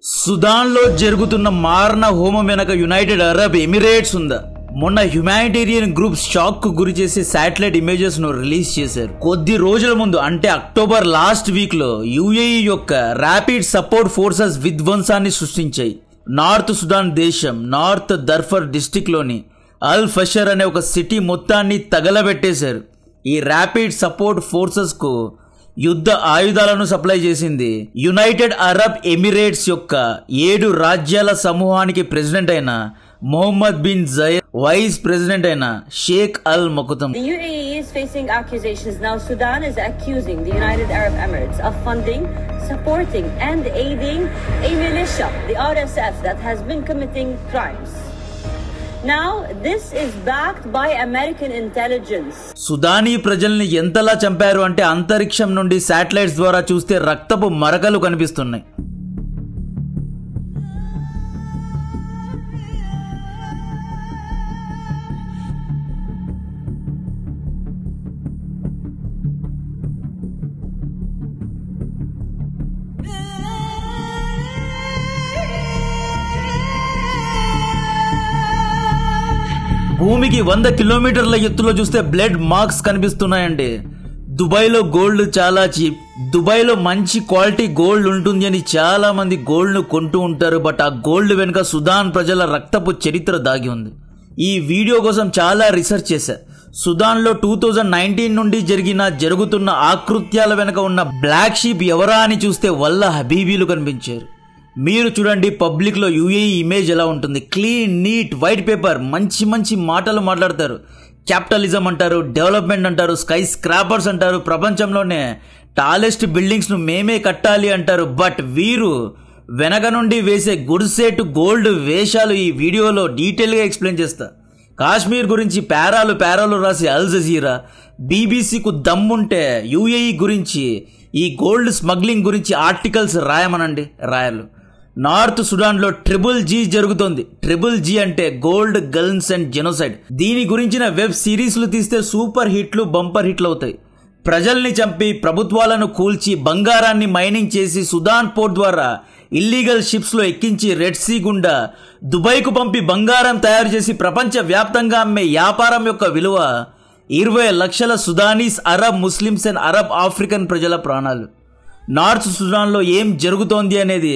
సుదాన్లో జరుగుతున్న మారణ హోమం వెనక యునైటెడ్ అరబ్ ఎమిరేట్స్ ఉందా? మొన్న హ్యుమానిటేరియన్ గ్రూప్స్ షాక్ కు గురి చేసి శాటిలైట్ ఇమేజెస్ ను రిలీజ్ చేశారు. కొద్ది రోజుల ముందు అంటే అక్టోబర్ లాస్ట్ వీక్ లో యుఏఈ యొక్క ర్యాపిడ్ సపోర్ట్ ఫోర్సెస్ విధ్వంసాన్ని సృష్టించాయి. నార్త్ సుదాన్ దేశం నార్త్ దర్ఫర్ డిస్టిక్ లోని అల్ ఫషర్ అనే ఒక సిటీ మొత్తాన్ని తగలబెట్టేశారు. ఈ ర్యాపిడ్ సపోర్ట్ ఫోర్సెస్ కు యుద్ధ ఆయుధాలను సప్లై చేసింది యునైటెడ్ అరబ్ ఎమిరేట్స్ యొక్క 7 రాజ్యాల సమూహానికి ప్రెసిడెంట్ అయిన Mohammed bin Zayed, vice president అయిన Sheikh Al మకుతమ్. The UAE is facing accusations now. Sudan is accusing the United Arab Emirates of funding, supporting and aiding a militia, the RSF, that has been committing crimes. Now this is backed by American intelligence. సుదానీ ప్రజల్ని ఎంతలా చంపారు అంటే అంతరిక్షం నుండి satellites ద్వారా చూస్తే రక్తపు మరకలు కనిపిస్తున్నాయి. భూమికి 100 కిలోమీటర్ల ఎత్తులో చూస్తే బ్లడ్ మార్క్స్ కనిపిస్తున్నాయండి. దుబాయ్లో గోల్డ్ చాలా చీప్. దుబాయ్లో మంచి క్వాలిటీ గోల్డ్ ఉంటుంది అని చాలా మంది గోల్డ్ ను కొంటూ ఉంటారు. బట్ ఆ గోల్డ్ వెనుక సుదాన్ ప్రజల రక్తపు చరిత్ర దాగి ఉంది. ఈ వీడియో కోసం చాలా రీసెర్చ్ చేశా. సుదాన్లో 2019 నుండి జరుగుతున్న ఆకృత్యాల వెనుక ఉన్న బ్లాక్ షీప్ ఎవరా అని చూస్తే వల్ల హబీబీలు కనిపించారు. మీరు చూడండి పబ్లిక్ లో యుఏఈ ఇమేజ్ ఎలా ఉంటుంది. క్లీన్, నీట్, వైట్ పేపర్, మంచి మంచి మాటలు మాట్లాడతారు. క్యాపిటలిజం అంటారు, డెవలప్మెంట్ అంటారు, స్కై స్క్రాపర్స్ అంటారు, ప్రపంచంలోనే టాలెస్ట్ బిల్డింగ్స్ ను మేమే కట్టాలి అంటారు. బట్ వీరు వెనక నుండి వేసే గుడిసేటు గోల్డ్ వేషాలు ఈ వీడియోలో డీటెయిల్ గా ఎక్స్ప్లెయిన్ చేస్తా. కాశ్మీర్ గురించి పేరాలు రాసి అల్ జజీరా, బీబీసీకు దమ్ముంటే యుఏఈ గురించి, ఈ గోల్డ్ స్మగ్లింగ్ గురించి ఆర్టికల్స్ రాయమనండి, రాయాలి. నార్త్ సుడాన్ లో ట్రిపుల్ జీ జరుగుతోంది. ట్రిపుల్ జీ అంటే గోల్డ్, గన్స్ అండ్ జెనోసైడ్. దీని గురించిన వెబ్ సిరీస్లు తీస్తే సూపర్ హిట్లు, బంపర్ హిట్లు అవుతాయి. ప్రజల్ని చంపి, ప్రభుత్వాలను కూల్చి, బంగారాన్ని మైనింగ్ చేసి, సుదాన్ పోర్ట్ ద్వారా ఇల్లీగల్ షిప్స్ లో ఎక్కించి రెడ్ సీ గుండా దుబాయ్కు పంపి బంగారం తయారు చేసి ప్రపంచ వ్యాప్తంగా అమ్మే వ్యాపారం యొక్క విలువ 20 లక్షల Sudanese, Arab Muslims and Arab African ప్రజల ప్రాణాలు. నార్త్ సుడాన్లో ఏం జరుగుతోంది అనేది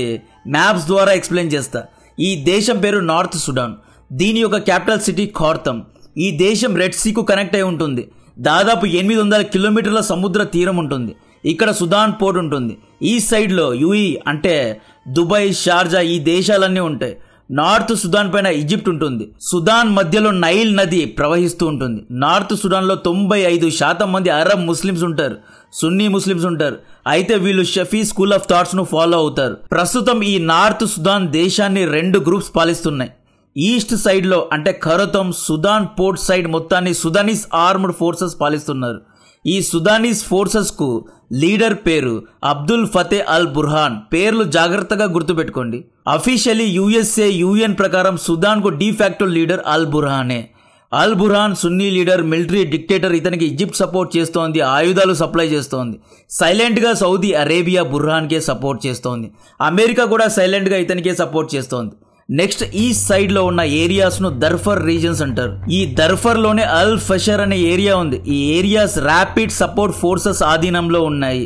మ్యాప్స్ ద్వారా ఎక్స్ప్లెయిన్ చేస్తా. ఈ దేశం పేరు నార్త్ సుడాన్. దీని యొక్క క్యాపిటల్ సిటీ ఖార్తమ్. ఈ దేశం రెడ్ సీకు కనెక్ట్ అయి ఉంటుంది. దాదాపు 800 కిలోమీటర్ల సముద్ర తీరం ఉంటుంది. ఇక్కడ సుదాన్ పోర్ట్ ఉంటుంది. ఈ సైడ్ లో యుఏఈ అంటే దుబాయ్, షార్జా, ఈ దేశాలన్నీ ఉంటాయి. నార్త్ సుదాన్ పైన ఈజిప్ట్ ఉంటుంది. సుదాన్ మధ్యలో నైల్ నది ప్రవహిస్తూ ఉంటుంది. నార్త్ సుడాన్ లో 95% మంది అరబ్ ముస్లిమ్స్ ఉంటారు, సున్నీ ముస్లిమ్స్ ఉంటారు. అయితే వీళ్ళు షఫీ స్కూల్ ఆఫ్ థాట్స్ ను ఫాలో అవుతారు. ప్రస్తుతం ఈ నార్త్ సుదాన్ దేశాన్ని 2 గ్రూప్స్ పాలిస్తున్నాయి. ఈస్ట్ సైడ్ లో అంటే ఖరతమ్, సుదాన్ పోర్ట్ సైడ్ మొత్తాన్ని సుదానీస్ ఆర్మ్డ్ ఫోర్సెస్ పాలిస్తున్నారు. ఈ సుదానీస్ ఫోర్సెస్ కు లీడర్ పేరు అబ్దుల్ ఫతే అల్ బుర్హాన్. పేర్లు జాగ్రత్తగా గుర్తుపెట్టుకోండి. అఫీషియలీ యుఎస్ఏ, యుఎన్ ప్రకారం సుదాన్ కు డిఫాక్టో లీడర్ అల్ బుర్హానే. అల్ బుర్హాన్ సున్నీ లీడర్, మిలిటరీ డిక్టేటర్. ఇతనికి ఈజిప్ట్ సపోర్ట్ చేస్తోంది, ఆయుధాలు సప్లై చేస్తోంది. సైలెంట్ గా సౌదీ అరేబియా బుర్హాన్ కే సపోర్ట్ చేస్తోంది. అమెరికా కూడా సైలెంట్ గా ఇతనికే సపోర్ట్ చేస్తోంది. నెక్స్ట్ ఈస్ట్ సైడ్ లో ఉన్న ఏరియాస్ ను దర్ఫర్ రీజన్స్ అంటారు. ఈ దర్ఫర్ లోనే అల్ ఫషర్ అనే ఏరియా ఉంది. ఈ ఏరియాస్ ర్యాపిడ్ సపోర్ట్ ఫోర్సెస్ ఆధీనంలో ఉన్నాయి.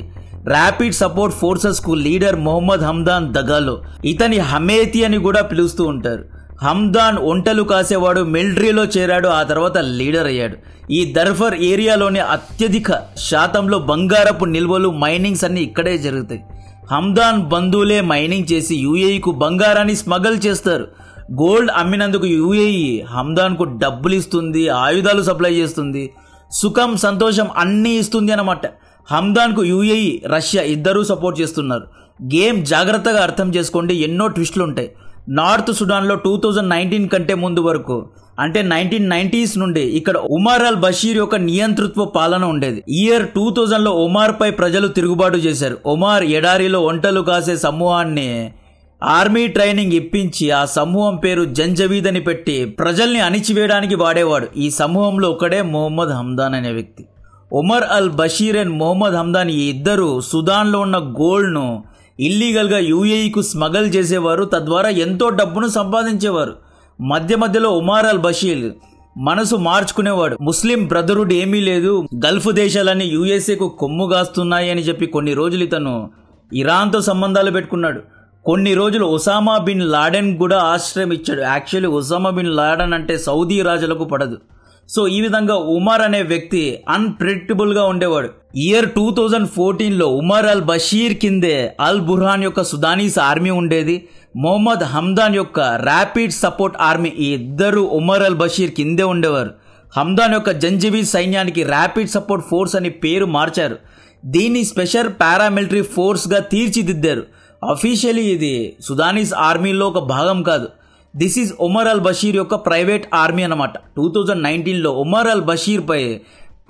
ర్యాపిడ్ సపోర్ట్ ఫోర్సెస్ కు లీడర్ మొహమ్మద్ హమ్దాన్ దగాలో. ఇతని హమేతి అని కూడా పిలుస్తూ ఉంటారు. హమ్దాన్ ఒంటలు కాసేవాడు, మిలిటరీలో చేరాడు, ఆ తర్వాత లీడర్ అయ్యాడు. ఈ దర్ఫర్ ఏరియాలోని అత్యధిక శాతంలో బంగారపు నిల్వలు, మైనింగ్స్ అన్ని ఇక్కడే జరుగుతాయి. హమ్దాన్ బంధువులే మైనింగ్ చేసి యుఏఈకు బంగారాన్ని స్మగల్ చేస్తారు. గోల్డ్ అమ్మినందుకు యుఏఈ హమ్దాన్ కు డబ్బులు ఇస్తుంది, ఆయుధాలు సప్లై చేస్తుంది, సుఖం, సంతోషం అన్నీ ఇస్తుంది అన్నమాట. హమ్దాన్ కు యుఏఈ, రష్యా ఇద్దరూ సపోర్ట్ చేస్తున్నారు. గేమ్ జాగ్రత్తగా అర్థం చేసుకోండి, ఎన్నో ట్విస్టులు ఉంటాయి. నార్త్ సుడాన్ లో 2019 కంటే ముందు వరకు అంటే 1990s నుండి ఇక్కడ ఉమర్ అల్ బషీర్ యొక్క నియంతృత్వ పాలన ఉండేది. ఇయర్ 2000 లో ఒమార్ పై ప్రజలు తిరుగుబాటు చేశారు. ఒమార్ ఎడారిలో ఒంటలు కాసే సమూహాన్ని ఆర్మీ ట్రైనింగ్ ఇప్పించి ఆ సమూహం పేరు జంజవీద్ అని పెట్టి ప్రజల్ని అణిచివేయడానికి వాడేవాడు. ఈ సమూహంలో ఒకడే మొహమ్మద్ హమ్దాన్ అనే వ్యక్తి. ఒమర్ అల్ బషీర్ అండ్ మొహమ్మద్ హమ్దాన్ ఈ ఇద్దరు సుదాన్ లో ఉన్న గోల్డ్ ను ఇల్లీగల్గా యూఏఈకు స్మగల్ చేసేవారు, తద్వారా ఎంతో డబ్బును సంపాదించేవారు. మధ్య మధ్యలో ఉమర్ అల్ బషీర్ మనసు మార్చుకునేవాడు. ముస్లిం బ్రదర్హుడ్ ఏమీ లేదు, గల్ఫ్ దేశాలన్నీ యూఎస్ఏకు కొమ్ము కాస్తున్నాయి అని చెప్పి కొన్ని రోజులు ఇతను ఇరాన్తో సంబంధాలు పెట్టుకున్నాడు. కొన్ని రోజులు ఒసామా బిన్ లాడెన్ కూడా ఆశ్రయం ఇచ్చాడు. యాక్చువల్లీ ఒసామా బిన్ లాడెన్ అంటే సౌదీ రాజులకు పడదు. సో ఈ విధంగా ఉమర్ అనే వ్యక్తి అన్ప్రెడిక్టబుల్ గా ఉండేవాడు. ఇయర్ 2014లో ఉమర్ అల్ బషీర్ కిందే అల్ బుర్హాన్ యొక్క సుదానీస్ ఆర్మీ ఉండేది, మొహమ్మద్ హమ్దాన్ యొక్క ర్యాపిడ్ సపోర్ట్ ఆర్మీ. ఈ ఇద్దరు ఉమర్ అల్ బషీర్ కిందే ఉండేవారు. హమ్దాన్ యొక్క జంజిబీ సైన్యానికి ర్యాపిడ్ సపోర్ట్ ఫోర్స్ అని పేరు మార్చారు. దీన్ని స్పెషల్ పారామిలిటరీ ఫోర్స్ గా తీర్చిదిద్దారు. అఫీషియలీ ఇది సుదానీస్ ఆర్మీలో ఒక భాగం కాదు. దిస్ ఈజ్ ఉమర్ అల్ బషీర్ యొక్క ప్రైవేట్ ఆర్మీ అన్నమాట. 2019లో ఉమర్ అల్ బషీర్ పై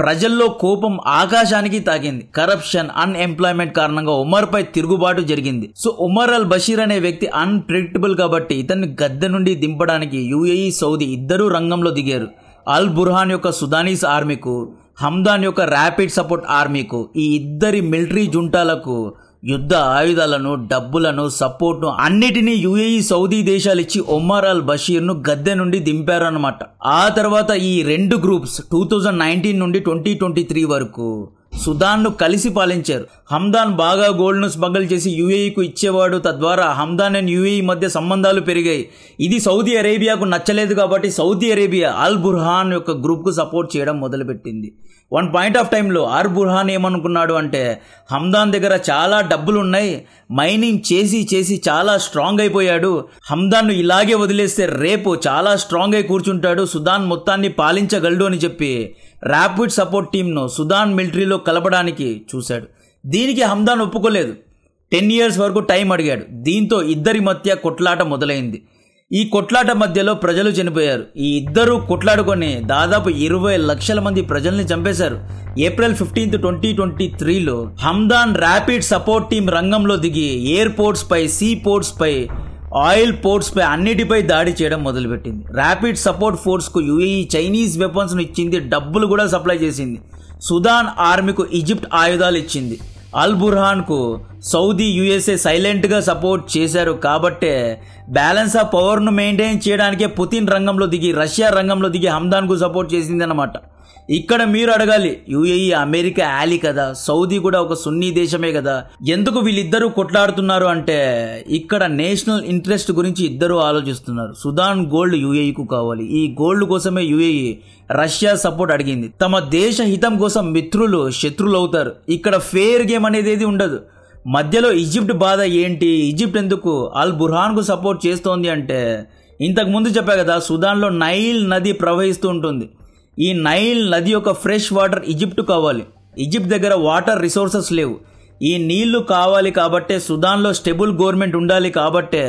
ప్రజల్లో కోపం ఆకాశానికి తాకింది. కరప్షన్, అన్ఎంప్లాయ్మెంట్ కారణంగా ఉమర్ పై తిరుగుబాటు జరిగింది. సో ఉమర్ అల్ బషీర్ అనే వ్యక్తి అన్ప్రెడిక్టబుల్ కాబట్టి ఇతన్ని గద్దె నుండి దింపడానికి యుఏఈ, సౌదీ ఇద్దరూ రంగంలో దిగారు. అల్ బుర్హాన్ యొక్క సుదానీస్ ఆర్మీకు, హమ్దాన్ యొక్క ర్యాపిడ్ సపోర్ట్ ఆర్మీకు, ఈ ఇద్దరి మిలిటరీ జుంటాలకు యుద్ధ ఆయుధాలను, డబ్బులను, సపోర్ట్ను అన్నిటినీ యుఏఈ, సౌదీ దేశాలు ఇచ్చి ఉమర్ అల్ బషీర్ను గద్దె నుండి దింపారన్నమాట. ఆ తర్వాత ఈ రెండు గ్రూప్స్ 2019 నుండి 2023 వరకు సుదాన్ను కలిసి పాలించారు. హమ్దాన్ బాగా గోల్డ్ను స్మగల్ చేసి యుఏఈకు ఇచ్చేవాడు. తద్వారా హమ్దాన్ అండ్ యుఏఈ మధ్య సంబంధాలు పెరిగాయి. ఇది సౌదీ అరేబియాకు నచ్చలేదు కాబట్టి సౌదీ అరేబియా అల్ బుర్హాన్ యొక్క గ్రూప్కు సపోర్ట్ చేయడం మొదలుపెట్టింది. వన్ పాయింట్ ఆఫ్ టైంలో అల్ బుర్హాన్ ఏమనుకున్నాడు అంటే, హమ్దాన్ దగ్గర చాలా డబ్బులు ఉన్నాయి, మైనింగ్ చేసి చేసి చాలా స్ట్రాంగ్ అయిపోయాడు, హమ్దాన్ను ఇలాగే వదిలేస్తే రేపు చాలా స్ట్రాంగ్ అయి కూర్చుంటాడు, సుదాన్ మొత్తాన్ని పాలించగలడు అని చెప్పి ర్యాపిడ్ సపోర్ట్ టీంను సుదాన్ మిలిటరీలో కలపడానికి చూశాడు. దీనికి హమ్దాన్ ఒప్పుకోలేదు. 10 years వరకు టైం అడిగాడు. దీంతో ఇద్దరి మధ్య కొట్లాట మొదలైంది. ఈ కొట్లాట మధ్యలో ప్రజలు చనిపోయారు. ఈ ఇద్దరు కొట్లాడుకొని దాదాపు 20 లక్షల మంది ప్రజల్ని చంపేశారు. ఏప్రిల్ 15, 2023లో హమ్దాన్ ర్యాపిడ్ సపోర్ట్ టీం రంగంలో దిగి ఎయిర్పోర్ట్స్ పై, సీ పోర్ట్స్ పై, ఆయిల్ పోర్ట్స్ పై అన్నిటిపై దాడి చేయడం మొదలుపెట్టింది. ర్యాపిడ్ సపోర్ట్ ఫోర్స్ కు యుఏఈ చైనీస్ వెపన్స్ ను ఇచ్చింది, డబ్బులు కూడా సప్లై చేసింది. సుదాన్ ఆర్మీకు ఈజిప్ట్ ఆయుధాలు ఇచ్చింది. అల్ బుర్హాన్ కు సౌదీ, యుఎస్ఏ సైలెంట్ గా సపోర్ట్ చేశారు. కాబట్టే బ్యాలెన్స్ ఆఫ్ పవర్ ను మెయింటైన్ చేయడానికే పుతిన్ రంగంలో దిగి, రష్యా రంగంలో దిగి హమ్దాన్ కు సపోర్ట్ చేసింది అన్నమాట. ఇక్కడ మీరు అడగాలి, యుఏఈ అమెరికా యాలీ కదా, సౌదీ కూడా ఒక సున్నీ దేశమే కదా, ఎందుకు వీళ్ళిద్దరూ కొట్లాడుతున్నారు అంటే ఇక్కడ నేషనల్ ఇంట్రెస్ట్ గురించి ఇద్దరు ఆలోచిస్తున్నారు. సుదాన్ గోల్డ్ యుఏఈకు కావాలి. ఈ గోల్డ్ కోసమే యుఏఈ రష్యా సపోర్ట్ అడిగింది. తమ దేశ హితం కోసం మిత్రులు శత్రులు అవుతారు. ఇక్కడ ఫేర్ గేమ్ అనేది ఏది ఉండదు. మధ్యలో ఈజిప్ట్ బాధ ఏంటి, ఈజిప్ట్ ఎందుకు అల్ బుర్హాన్ కు సపోర్ట్ చేస్తోంది అంటే, ఇంతకు ముందు చెప్పా కదా, సుదాన్లో నైల్ నది ప్రవహిస్తూ ఉంటుంది. ఈ నైల్ నది యొక్క ఫ్రెష్ వాటర్ ఈజిప్ట్ కావాలి. ఈజిప్ట్ దగ్గర వాటర్ రిసోర్సెస్ లేవు. ఈ నీళ్లు కావాలి కాబట్టే, సుదాన్లో స్టెబుల్ గవర్నమెంట్ ఉండాలి కాబట్టే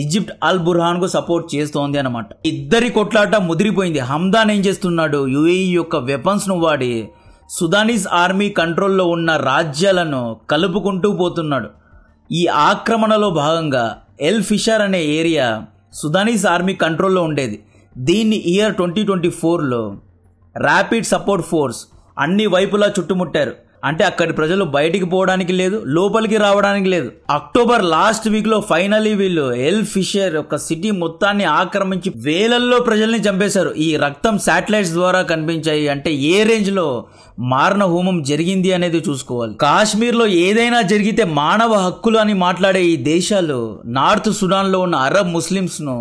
ఈజిప్ట్ అల్ బుర్హాన్ కు సపోర్ట్ చేస్తోంది అన్నమాట. ఇద్దరి కొట్లాట ముదిరిపోయింది. హమ్దాన్ ఏం చేస్తున్నాడు, యుఏఈ యొక్క వెపన్స్ ను వాడి సుదానీస్ ఆర్మీ కంట్రోల్లో ఉన్న రాజ్యాలను కలుపుకుంటూ పోతున్నాడు. ఈ ఆక్రమణలో భాగంగా ఎల్ ఫిషర్ అనే ఏరియా సుదానీస్ ఆర్మీ కంట్రోల్లో ఉండేది. దీన్ని ఇయర్ 2024లో ర్యాపిడ్ సపోర్ట్ ఫోర్స్ అన్ని వైపులా చుట్టుముట్టారు. అంటే అక్కడి ప్రజలు బయటికి పోవడానికి లేదు, లోపలికి రావడానికి లేదు. అక్టోబర్ లాస్ట్ వీక్ లో ఫైనలీ వీళ్ళు ఎల్ ఫిషర్ ఒక సిటీ మొత్తాన్ని ఆక్రమించి వేలల్లో ప్రజల్ని చంపేశారు. ఈ రక్తం శాటిలైట్స్ ద్వారా కనిపించాయి. అంటే ఏ రేంజ్ లో మారణ హోమం జరిగింది అనేది చూసుకోవాలి. కాశ్మీర్ లో ఏదైనా జరిగితే మానవ హక్కులు అని మాట్లాడే ఈ దేశాలు నార్త్ సుడాన్ లో ఉన్న అరబ్ ముస్లింస్ ను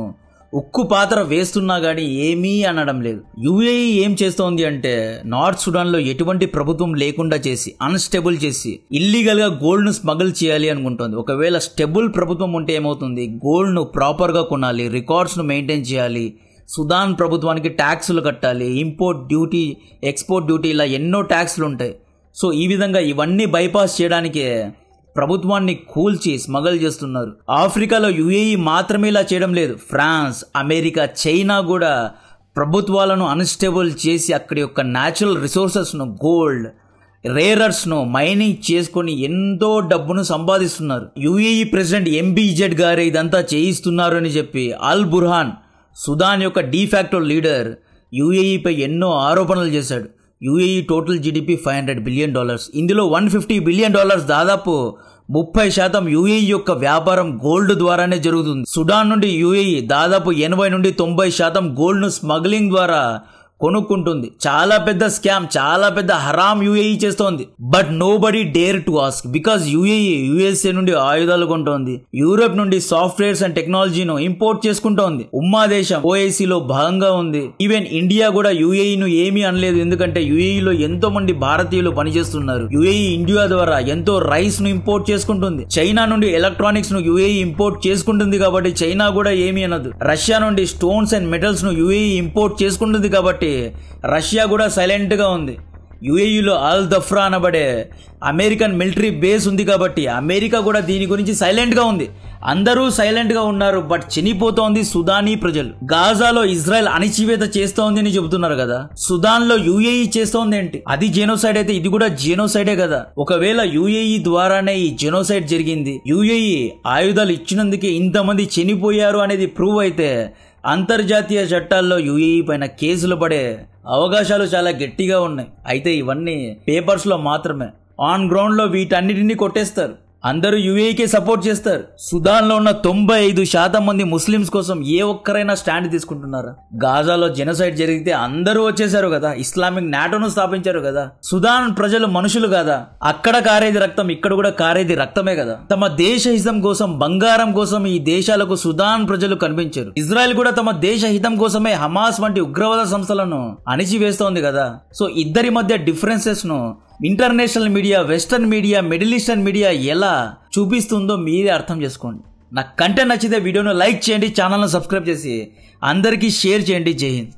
ఉక్కు పాత్ర వేస్తున్నా గానీ ఏమీ అనడం లేదు. యుఏఈ ఏం చేస్తోంది అంటే, నార్త్ సుడాన్ లో ఎటువంటి ప్రభుత్వం లేకుండా చేసి, అన్స్టేబుల్ చేసి, ఇల్లీగల్ గా గోల్డ్ ను స్మగుల్ చేయాలి అనుకుంటోంది. ఒకవేళ స్టేబుల్ ప్రభుత్వం ఉంటే ఏమవుతుంది, గోల్డ్ ను ప్రాపర్ గా కొనాలి, రికార్డ్స్ ను మెయింటైన్ చేయాలి, సుదాన్ ప్రభుత్వానికి ట్యాక్సులు కట్టాలి, ఇంపోర్ట్ డ్యూటీ, ఎక్స్పోర్ట్ డ్యూటీ, ఇలా ఎన్నో ట్యాక్సులు ఉంటాయి. సో ఈ విధంగా ఇవన్నీ బైపాస్ చేయడానికే ప్రభుత్వాన్ని కూల్చి స్మగల్ చేస్తున్నారు. ఆఫ్రికాలో యుఏఈ మాత్రమే ఇలా చేయడం లేదు. ఫ్రాన్స్, అమెరికా, చైనా కూడా ప్రభుత్వాలను అన్స్టేబుల్ చేసి అక్కడి యొక్క న్యాచురల్ రిసోర్సెస్ ను, గోల్డ్, రేరర్స్ ను మైనింగ్ చేసుకుని ఎంతో డబ్బును సంపాదిస్తున్నారు. యుఏఈ ప్రెసిడెంట్ ఎంబీజెడ్ గారే ఇదంతా చేయిస్తున్నారు అని చెప్పి అల్ బుర్హాన్, సుదాన్ యొక్క డీఫాక్టో లీడర్, యుఏఈపై ఎన్నో ఆరోపణలు చేశాడు. UAE total GDP $500 billion. ఇందులో $150 బిలియన్ దాదాపు 30% యుఏఈ యొక్క వ్యాపారం గోల్డ్ ద్వారానే జరుగుతుంది. సుడాన్ నుండి యుఏఈ దాదాపు 80 నుండి 90% గోల్డ్ ను స్మగ్లింగ్ ద్వారా కొనుక్కుంటుంది. చాలా పెద్ద స్కామ్, చాలా పెద్ద హరామ్ యుఏఈ చేస్తోంది. But nobody dare to ask because UAE USA నుండి ఆయుధాలు కొంటోంది, యూరోప్ నుండి సాఫ్ట్వేర్స్ అండ్ టెక్నాలజీను ఇంపోర్ట్ చేసుకుంటోంది. ఉమ్మా దేశం ఓఐసీలో భాగంగా ఉంది. ఈవెన్ ఇండియా కూడా యుఏఈను ఏమీ అనలేదు, ఎందుకంటే యుఏఈలో ఎంతో మంది భారతీయులు పనిచేస్తున్నారు. యుఏఈ ఇండియా ద్వారా ఎంతో రైస్ ను ఇంపోర్ట్ చేసుకుంటుంది. చైనా నుండి ఎలక్ట్రానిక్స్ ను యుఏఈ ఇంపోర్ట్ చేసుకుంటుంది కాబట్టి చైనా కూడా ఏమీ అనదు. రష్యా నుండి స్టోన్స్ అండ్ మెటల్స్ ను యుఏఈ ఇంపోర్ట్ చేసుకుంటుంది కాబట్టి రష్యా కూడా సైలెంట్ గా ఉంది. యుఏఈలో అల్ దఫ్రా అనబడే అమెరికన్ మిలిటరీ బేస్ ఉంది కాబట్టి అమెరికా కూడా దీని గురించి సైలెంట్ గా ఉంది. అందరూ సైలెంట్ గా ఉన్నారు. బట్ చనిపోతోంది సుదానీ ప్రజలు. గాజాలో ఇజ్రాయెల్ అణిచివేత చేస్తోంది అని చెబుతున్నారు కదా, సుదాన్ లో యుఏఈ చేస్తోంది ఏంటి? అది జెనోసైడ్ అయితే ఇది కూడా జెనోసైడే కదా. ఒకవేళ యుఏఈ ద్వారానే ఈ జెనోసైడ్ జరిగింది, యుఏఈ ఆయుధాలు ఇచ్చినందుకే ఇంతమంది చనిపోయారు అనేది ప్రూవ్ అయితే అంతర్జాతీయ చట్టాల్లో యుఏఈ పైన కేసులు పడే అవకాశాలు చాలా గట్టిగా ఉన్నాయి. అయితే ఇవన్నీ పేపర్స్ లో మాత్రమే. ఆన్ గ్రౌండ్ లో వీటన్నిటిని కొట్టేస్తారు. అందరూ యుఏఈకే సపోర్ట్ చేస్తారు. సుదాన్ లో ఉన్న 95% మంది ముస్లిమ్స్ కోసం ఏ ఒక్కరైనా స్టాండ్ తీసుకుంటున్నారా? గాజాలో జెనోసైడ్ జరిగితే అందరూ వచ్చేసారు కదా, ఇస్లామిక్ నాటోను స్థాపించారు కదా. సుదాన్ ప్రజలు మనుషులు కదా, అక్కడ కారేది రక్తం, ఇక్కడ కూడా కారేది రక్తమే కదా. తమ దేశ హితం కోసం, బంగారం కోసం ఈ దేశాలకు సుదాన్ ప్రజలు కనిపించారు. ఇజ్రాయెల్ కూడా తమ దేశ హితం కోసమే హమాస్ వంటి ఉగ్రవాద సంస్థలను అణిచివేస్తోంది కదా. సో ఇద్దరి మధ్య డిఫరెన్సెస్ ను international media, western media, middle eastern media ఎలా చూపిస్తుందో మీరే అర్థం చేసుకోండి. నాకు కంటెంట్ నచ్చితే వీడియోను లైక్ చేయండి, ఛానల్ను సబ్స్క్రైబ్ చేసి అందరికీ షేర్ చేయండి. జై హింద్.